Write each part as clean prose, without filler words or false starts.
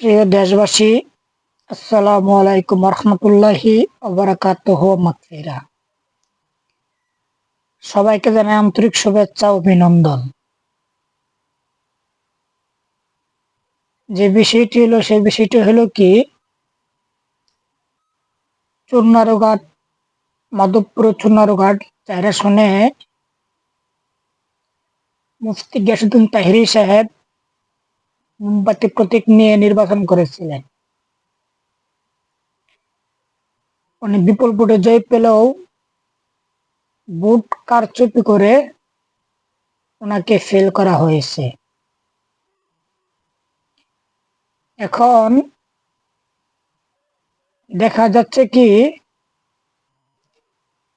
প্রিয় দেশবাসী, আসসালামু আলাইকুম রহমতুল্লাহি ওবারাকাতুহু মাগফিরা। সবাইকে জানাই আন্তরিক শুভেচ্ছা ও অভিনন্দন। সেই বিষয়টি হলো কি, চুনারুঘাট, মাধবপুর চুনারুঘাট 4 আসনে মুফতি গিয়াসউদ্দিন তাহিরি সাহেব মোমবাতি প্রতীক নিয়ে নির্বাচন করেছিলেন। উনি বিপুল ভোটে জয় পেলেও ভোট কারচুপি করে ওনাকে ফেল করা হয়েছে। এখন দেখা যাচ্ছে কি,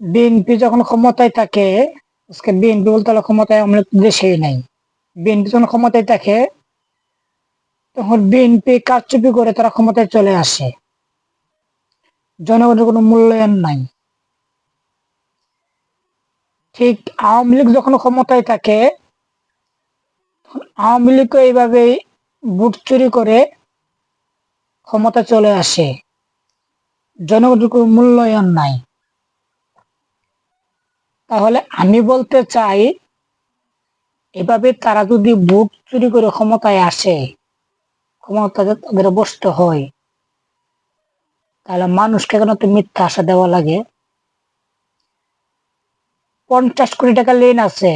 বিএনপি যখন ক্ষমতায় থাকে, আজকে বিএনপি বলতে হলে ক্ষমতায় আমরা দেশেই নাই, বিএনপি যখন ক্ষমতায় থাকে তখন বিএনপি কারচুপি করে তারা ক্ষমতায় চলে আসে, জনগণের কোনো মূল্যায়ন নাই। ঠিক আওয়ামী লীগ যখন ক্ষমতায় থাকে আওয়ামী লীগ এইভাবে ভোট চুরি করে ক্ষমতা চলে আসে, জনগণের কোনো মূল্যায়ন নাই। তাহলে আমি বলতে চাই, এভাবে তারা যদি ভোট চুরি করে ক্ষমতায় আসে, ক্ষমতায় তাদের বসতে হয়, তাহলে মানুষকে কেন তো মিথ্যা আশা দেওয়া লাগে? 50 কোটি টাকা ঋণ আছে,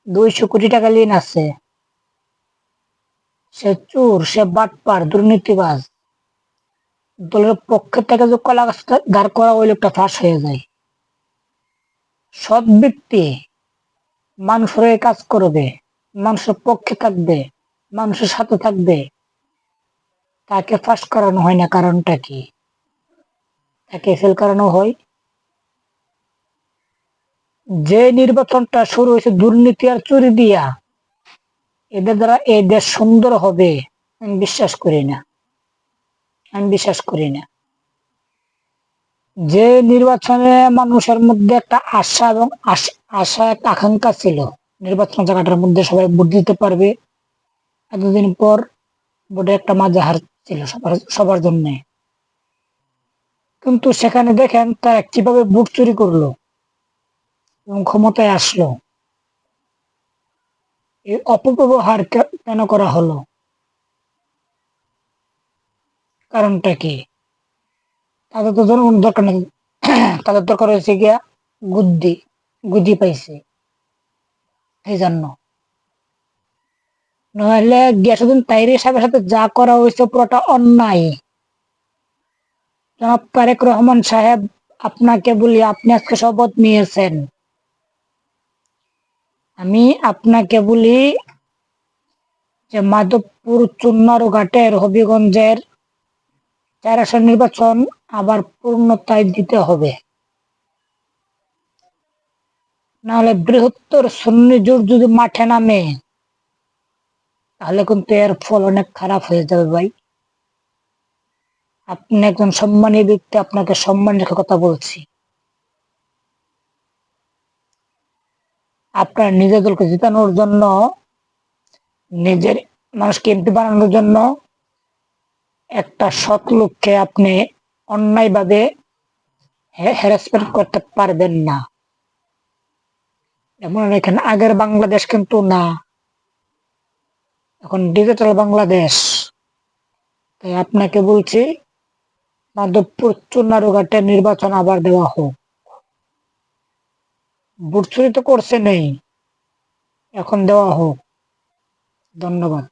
200 কোটি টাকা ঋণ আছে, সে চোর, সে বাটপার, দুর্নীতিবাজ, দলের পক্ষে থেকে যে কলা গাছটা দাঁড় করা ওই লোকটা ফাঁস হয়ে যায়। সৎ ব্যক্তি মানুষের হয়ে কাজ করবে, মানুষের পক্ষে থাকবে, মানুষের সাথে থাকবে, তাকে ফাঁস করানো হয় না। কারণটা কি? তাকে ফেল করানো হয়। যে নির্বাচনটা শুরু হয়েছে দুর্নীতি আর চুরি দিয়া, এদের দ্বারা এই দেশ সুন্দর হবে আমি বিশ্বাস করি না। যে নির্বাচনে মানুষের মধ্যে একটা আশা এবং আশা একটা আকাঙ্ক্ষা ছিল, নির্বাচন জায়গাটার মধ্যে সবাই ভোট দিতে পারবে, এতদিন পর ভোটে একটা মাঝাহার ছিল সবার জন্য। কিন্তু সেখানে দেখেন তারা কিভাবে ভোট চুরি করলো এবং ক্ষমতায় আসলো। এই অপব্যবহার কেন করা হলো? কারণটা কি? তাদের তো জনগণ দরকার নেই, তাদের দরকার হয়েছে গিয়া গুদ্দি পাইছে এই জন্য। নইলে গিয়াসউদ্দিন তাহিরি সাহেবের সাথে যা করা হয়েছে পুরোটা অন্যায়। জনাব তারেক রহমান সাহেব, আপনাকে বলি, আপনি আজকে শপথ নিয়েছেন, আমি আপনাকে বলি যে মাধবপুর চুনারুঘাটের হবিগঞ্জের 4 আসন নির্বাচন আবার পূর্ণতায় দিতে হবে, নাহলে বৃহত্তর সুন্নি জোট যদি মাঠে নামে তাহলে কিন্তু এর ফল অনেক খারাপ হয়ে যাবে ভাই। আপনি একজন সম্মানী ব্যক্তি, আপনাকে সম্মান রেখে কথা বলছি। আপনার নিজের দলকে জিতানোর জন্য, নিজের মানুষকে এমপি বানানোর জন্য একটা সৎ লোককে আপনি অন্যায়ভাবে হ্যারাসমেন্ট করতে পারবেন না। এমন এখানে আগের বাংলাদেশ কিন্তু না, এখন ডিজিটাল বাংলাদেশ। তাই আপনাকে বলছি, মাধবপুর চুনারুঘাটের নির্বাচন আবার দেওয়া হোক। ভোট চুরি তো করছে নেই, এখন দেওয়া হোক। ধন্যবাদ।